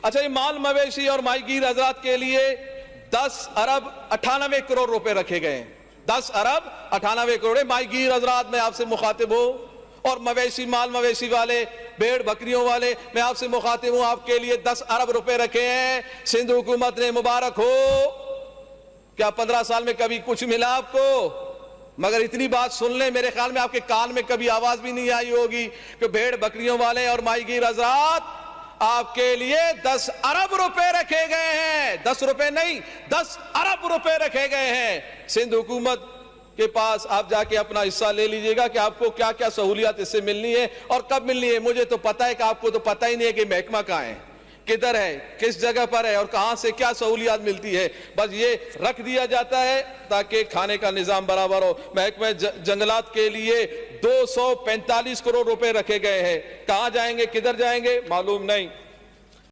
अच्छा, ये माल मवेशी और माहीगीर हजरात के लिए 10 अरब 98 करोड़ रुपए रखे गए हैं। 10 अरब 98 करोड़। माहीगीर हजरात, मैं आपसे मुखातिब हूं, और मवेशी माल मवेशी वाले, भेड़ बकरियों वाले, मैं आपसे मुखातिब हूं, आपके लिए 10 अरब रुपए रखे हैं। सिंध हुकूमत ने, मुबारक हो। क्या 15 साल में कभी कुछ मिला आपको? मगर इतनी बात सुन ले, मेरे ख्याल में आपके कान में कभी आवाज भी नहीं आई होगी कि भेड़ बकरियों वाले और माहीगीर हजरात, आपके लिए 10 अरब रुपए रखे गए हैं। 10 रुपए नहीं, 10 अरब रुपए रखे गए हैं सिंध हुकूमत के पास। आप जाके अपना हिस्सा ले लीजिएगा कि आपको क्या क्या सहूलियत इससे मिलनी है और कब मिलनी है। मुझे तो पता है कि आपको तो पता ही नहीं है कि महकमा कहाँ है, किधर है, किस जगह पर है और कहां से क्या सहूलियत मिलती है। बस ये रख दिया जाता है ताकि खाने का निजाम बराबर हो। महकमा जंगलात के लिए 245 करोड़ रुपए रखे गए हैं। कहां जाएंगे, किधर जाएंगे, मालूम नहीं।